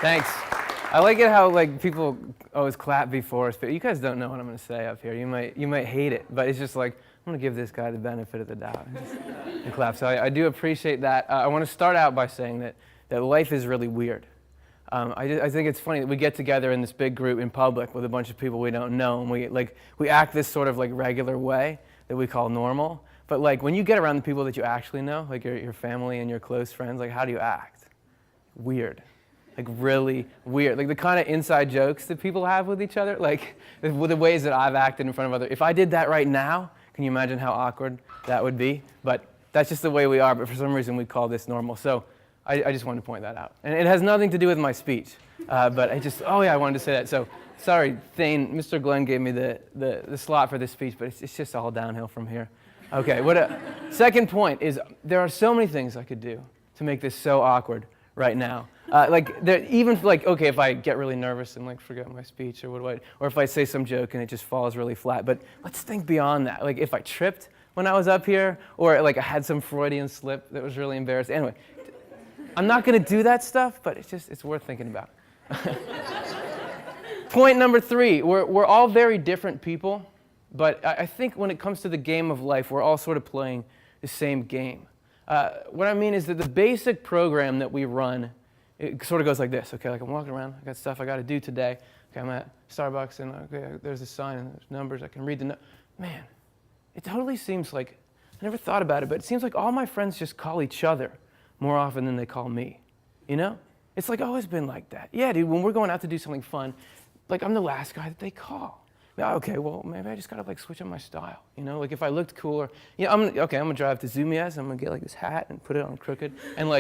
Thanks. I like it how people always clap before us, but you guys don't know what I'm going to say up here. You might hate it, but it's just like I'm going to give this guy the benefit of the doubt and clap. So I do appreciate that. I want to start out by saying that life is really weird. I think it's funny that we get together in this big group in public with a bunch of people we don't know, and we act this sort of regular way that we call normal. But when you get around the people that you actually know, like your family and your close friends, how do you act? Weird. Really weird. The kind of inside jokes that people have with each other, with the ways that I've acted in front of others. If I did that right now, can you imagine how awkward that would be? But that's just the way we are, but for some reason we call this normal. So I just wanted to point that out. And it has nothing to do with my speech, but I wanted to say that. So sorry, Thane, Mr. Glenn gave me the slot for this speech, but it's just all downhill from here. Okay, second point is there are so many things I could do to make this so awkward right now. Okay, if I get really nervous and forget my speech or if I say some joke and it just falls really flat. But let's think beyond that. If I tripped when I was up here, or I had some Freudian slip that was really embarrassing. Anyway, I'm not going to do that stuff, but it's worth thinking about. Point number 3, we're all very different people, but I think when it comes to the game of life, we're all sort of playing the same game. What I mean is that the basic program that we run, it sort of goes like this. Okay, I'm walking around, I got stuff I got to do today. Okay, I'm at Starbucks, and okay, there's a sign and there's numbers. I can read the Man, it totally seems like, I never thought about it, but it seems like all my friends just call each other more often than they call me. You know? It's always been like that. Yeah, dude, when we're going out to do something fun, I'm the last guy that they call. Okay, well, maybe I just got to switch up my style. You know, if I looked cooler, I'm going to drive to Zumiez, I'm going to get this hat and put it on crooked, and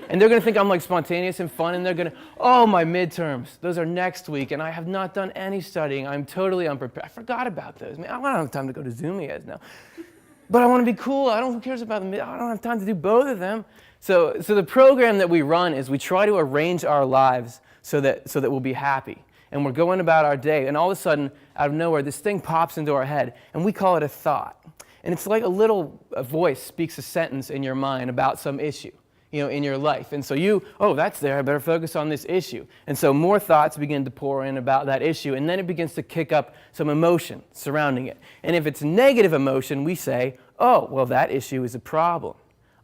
and they're going to think I'm spontaneous and fun, and they're going to, oh, my midterms, those are next week, and I have not done any studying. I'm totally unprepared. I forgot about those. Man, I don't have time to go to Zumiez now. But I want to be cool. Who cares about them? I don't have time to do both of them. So the program that we run is we try to arrange our lives so that we'll be happy. And we're going about our day, and all of a sudden, out of nowhere, this thing pops into our head, and we call it a thought. And it's like a voice speaks a sentence in your mind about some issue, in your life. And so that's there, I better focus on this issue. And so more thoughts begin to pour in about that issue, and then it begins to kick up some emotion surrounding it. And if it's negative emotion, we say, oh, well, that issue is a problem.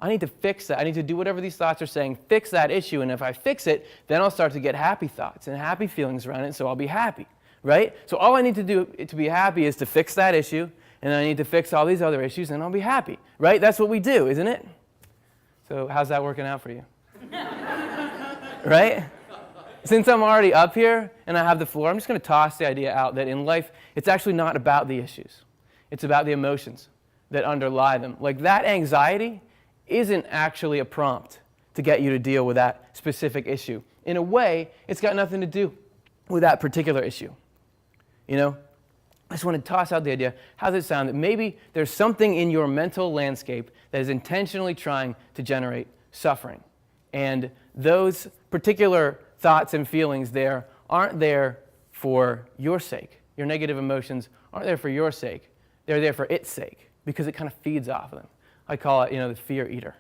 I need to fix that. I need to do whatever these thoughts are saying, fix that issue, and if I fix it, then I'll start to get happy thoughts and happy feelings around it, so I'll be happy, right? So all I need to do to be happy is to fix that issue, and I need to fix all these other issues, and I'll be happy, right? That's what we do, isn't it? So how's that working out for you? Right? Since I'm already up here and I have the floor, I'm just going to toss the idea out that in life, it's actually not about the issues. It's about the emotions that underlie them. That anxiety isn't actually a prompt to get you to deal with that specific issue. In a way, it's got nothing to do with that particular issue. I just want to toss out the idea, how does it sound that maybe there's something in your mental landscape that is intentionally trying to generate suffering. And those particular thoughts and feelings there aren't there for your sake. Your negative emotions aren't there for your sake. They're there for its sake, because it kind of feeds off of them. I call it, the fear eater.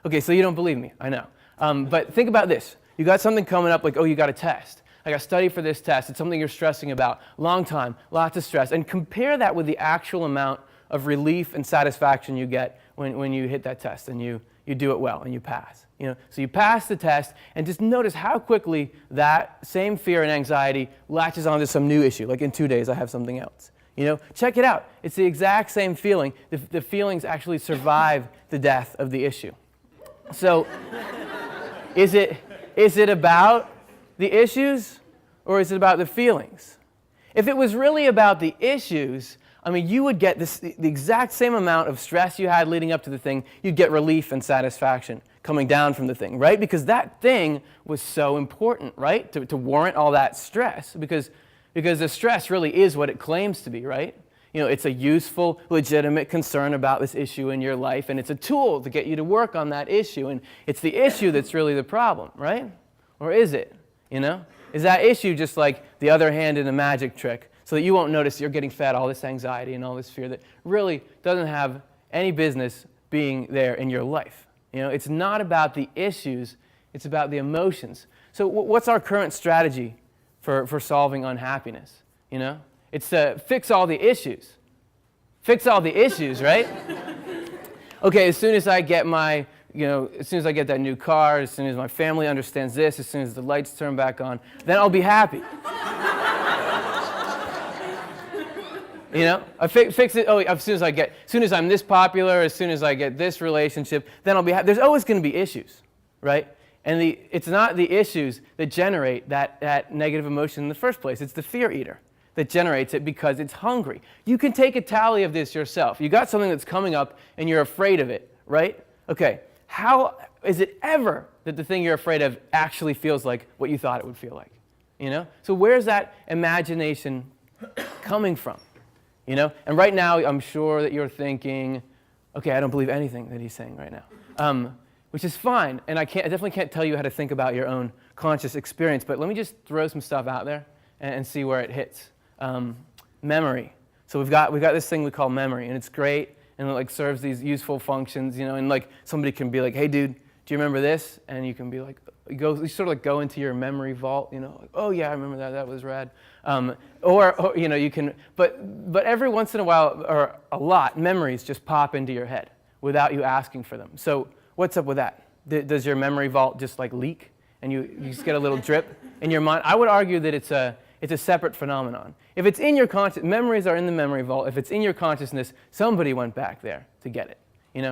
Okay, so you don't believe me, I know. But think about this. You got something coming up you got a test. I got to study for this test. It's something you're stressing about. Long time, lots of stress. And compare that with the actual amount of relief and satisfaction you get when you hit that test and you do it well and you pass. So you pass the test, and just notice how quickly that same fear and anxiety latches onto some new issue. In 2 days, I have something else. Check it out. It's the exact same feeling. The feelings actually survive the death of the issue. So, is it about the issues, or is it about the feelings? If it was really about the issues, you would get the exact same amount of stress you had leading up to the thing. You'd get relief and satisfaction coming down from the thing, right? Because that thing was so important, right? To warrant all that stress, because the stress really is what it claims to be, right? It's a useful, legitimate concern about this issue in your life, and it's a tool to get you to work on that issue, and it's the issue that's really the problem, right? Or is it, Is that issue just like the other hand in a magic trick, so that you won't notice you're getting fed all this anxiety and all this fear that really doesn't have any business being there in your life? It's not about the issues, it's about the emotions. So what's our current strategy for solving unhappiness? It's to fix all the issues. Fix all the issues, right? Okay, as soon as I get as soon as I get that new car, as soon as my family understands this, as soon as the lights turn back on, then I'll be happy. I fix it. Oh, as soon as I'm this popular, as soon as I get this relationship, then I'll be happy. There's always going to be issues, right? And it's not the issues that generate that negative emotion in the first place. It's the fear eater that generates it because it's hungry. You can take a tally of this yourself. You got something that's coming up and you're afraid of it, right? Okay, how is it ever that the thing you're afraid of actually feels like what you thought it would feel like? So where's that imagination coming from? And right now, I'm sure that you're thinking, okay, I don't believe anything that he's saying right now, which is fine. And I definitely can't tell you how to think about your own conscious experience, but let me just throw some stuff out there and see where it hits. Memory. So we've got this thing we call memory, and it's great, and it serves these useful functions, and somebody can be like, hey, dude, do you remember this? And you can be like, you sort of go into your memory vault, oh yeah, I remember that was rad. Or you can, but every once in a while, or a lot, memories just pop into your head without you asking for them. So what's up with that? Does your memory vault just leak, and you just get a little drip in your mind? I would argue that it's a separate phenomenon. If it's in your memories are in the memory vault. If it's in your consciousness, somebody went back there to get it.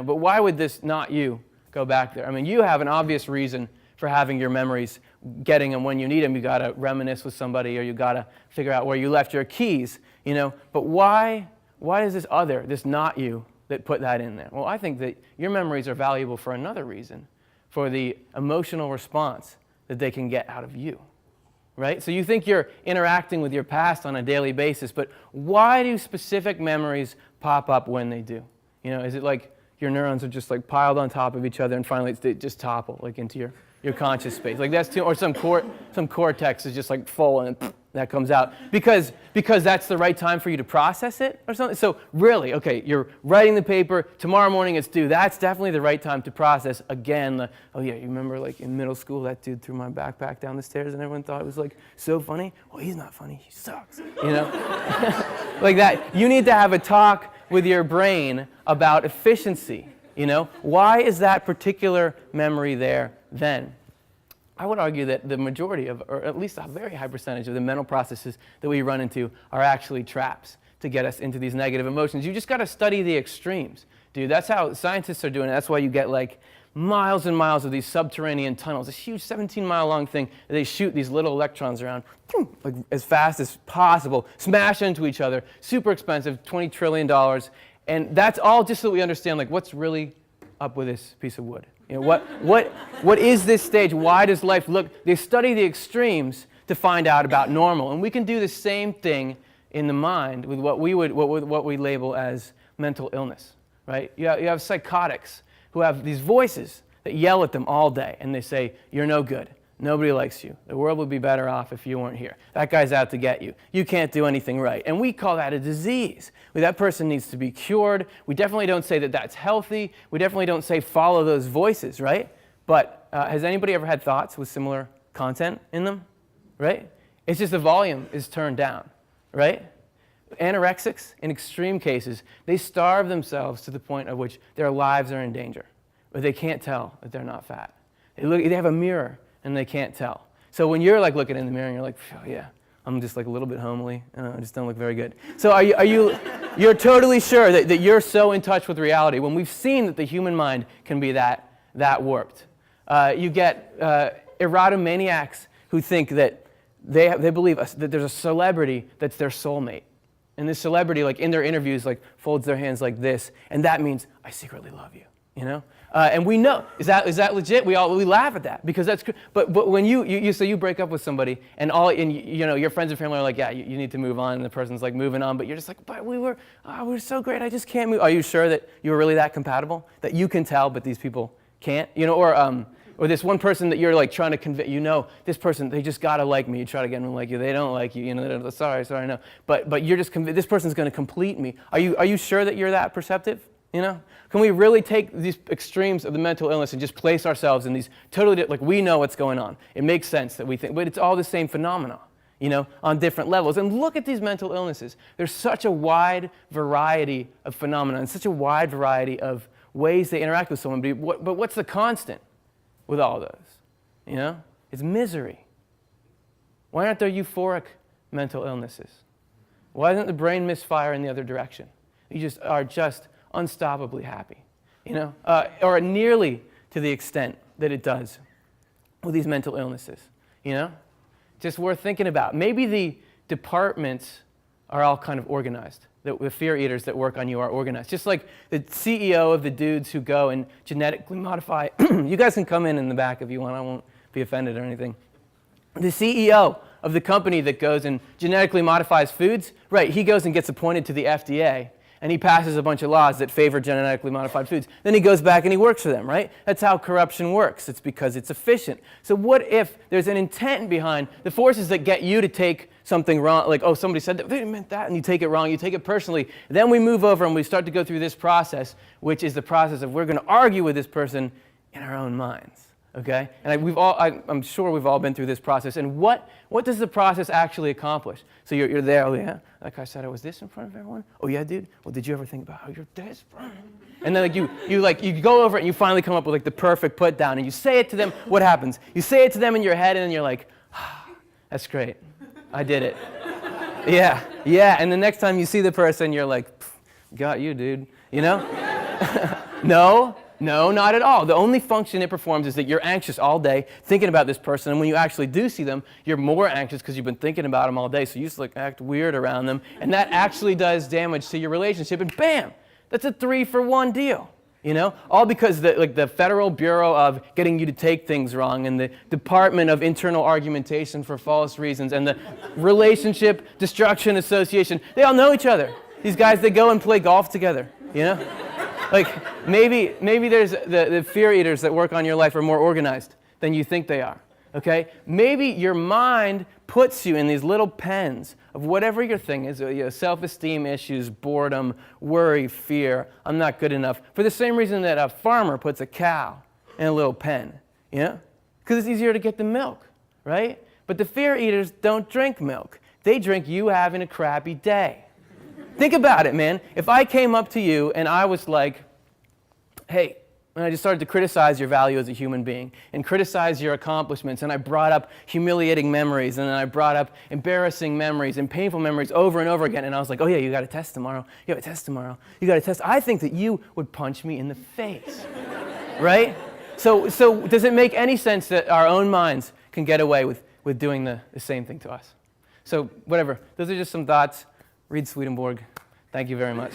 But why would this not you go back there? I mean, you have an obvious reason for having your memories, getting them when you need them. You got to reminisce with somebody, or you got to figure out where you left your keys. But why is this not you that put that in there? Well, I think that your memories are valuable for another reason, for the emotional response that they can get out of you. Right? So you think you're interacting with your past on a daily basis, but why do specific memories pop up when they do? Is it like your neurons are just piled on top of each other and finally they just topple into your conscious space? That's too, or some cortex is just full and that comes out because that's the right time for you to process it or something. So really, okay, you're writing the paper, tomorrow morning it's due. That's definitely the right time to process again. Oh yeah, you remember in middle school that dude threw my backpack down the stairs and everyone thought it was so funny? Well, he's not funny, he sucks. Like that. You need to have a talk with your brain about efficiency. Why is that particular memory there then? I would argue that the majority of, or at least a very high percentage of the mental processes that we run into are actually traps to get us into these negative emotions. You just got to study the extremes, dude. That's how scientists are doing it. That's why you get miles and miles of these subterranean tunnels, this huge 17-mile long thing. They shoot these little electrons around as fast as possible, smash into each other, super expensive, $20 trillion. And that's all just so that we understand what's really up with this piece of wood. What is this stage? Why does life look? They study the extremes to find out about normal, and we can do the same thing in the mind with what we label as mental illness, right? You have psychotics who have these voices that yell at them all day, and they say, "You're no good. Nobody likes you. The world would be better off if you weren't here. That guy's out to get you. You can't do anything right." And we call that a disease. That person needs to be cured. We definitely don't say that that's healthy. We definitely don't say follow those voices, right? But has anybody ever had thoughts with similar content in them, right? It's just the volume is turned down, right? Anorexics, in extreme cases, they starve themselves to the point at which their lives are in danger, but they can't tell that they're not fat. They have a mirror and they can't tell. So when you're looking in the mirror and you're oh yeah, I'm just a little bit homely, I just don't look very good. So you're totally sure that you're so in touch with reality when we've seen that the human mind can be that warped. You get erotomaniacs who think that they believe that there's a celebrity that's their soulmate. And this celebrity, in their interviews, folds their hands like this, and that means, I secretly love you, And we know, is that legit? We laugh at that because that's, but when you break up with somebody and your friends and family are yeah, you need to move on, and the person's moving on, but you're just but we were so great, I just can't move. Are you sure that you were really that compatible? That you can tell, but these people can't? Or this one person that you're trying to convince, this person, they just gotta like me. You try to get them to like you, they don't like you, sorry, no. But you're just convinced, this person's gonna complete me. Are you sure that you're that perceptive? You know? Can we really take these extremes of the mental illness and just place ourselves in these totally, like we know what's going on. It makes sense that we think, but it's all the same phenomena, you know, on different levels. And look at these mental illnesses. There's such a wide variety of phenomena and such a wide variety of ways they interact with someone. But what's the constant with all those? You know? It's misery. Why aren't there euphoric mental illnesses? Why doesn't the brain misfire in the other direction? You just are just unstoppably happy, you know, or nearly to the extent that it does with these mental illnesses, you know? Just worth thinking about. Maybe the departments are all kind of organized. The fear eaters that work on you are organized. Just like the CEO of the dudes who go and genetically modify. You guys can come in the back if you want. I won't be offended or anything. The CEO of the company that goes and genetically modifies foods, right, he goes and gets appointed to the FDA, and he passes a bunch of laws that favor genetically modified foods. Then he goes back and he works for them, right? That's how corruption works. It's because it's efficient. So what if there's an intent behind the forces that get you to take something wrong, like, oh, somebody said that, they meant that, and you take it wrong, you take it personally. Then we move over and we start to go through this process, which is the process of we're going to argue with this person in our own minds. Okay? And I'm sure we've all been through this process. And what does the process actually accomplish? So you're there, oh yeah, like I said, I was this in front of everyone? Oh yeah, dude? Well, did you ever think about how you're this? And then you go over it and you finally come up with like the perfect put down and you say it to them. What happens? You say it to them in your head and then you're like, that's great. I did it. Yeah. And the next time you see the person, you're like, got you, dude. You know? No, not at all. The only function it performs is that you're anxious all day thinking about this person, and when you actually do see them, you're more anxious because you've been thinking about them all day, so you just like act weird around them, and that actually does damage to your relationship, and bam, that's a 3-for-1 deal. You know, all because the Federal Bureau of Getting You to Take Things Wrong and the Department of Internal Argumentation for False Reasons and the Relationship Destruction Association, they all know each other. These guys, they go and play golf together, you know? Like, maybe there's the fear eaters that work on your life are more organized than you think they are, okay? Maybe your mind puts you in these little pens of whatever your thing is, self-esteem issues, boredom, worry, fear, I'm not good enough, for the same reason that a farmer puts a cow in a little pen, you know? Because it's easier to get the milk, right? But the fear eaters don't drink milk. They drink you having a crappy day. Think about it, man. If I came up to you and I was like, hey, and I just started to criticize your value as a human being and criticize your accomplishments, and I brought up humiliating memories, and then I brought up embarrassing memories and painful memories over and over again, and I was like, oh yeah, you got a test tomorrow. You have a test tomorrow. You got a test. I think that you would punch me in the face, right? So does it make any sense that our own minds can get away with doing the same thing to us? So whatever. Those are just some thoughts. Read Swedenborg. Thank you very much.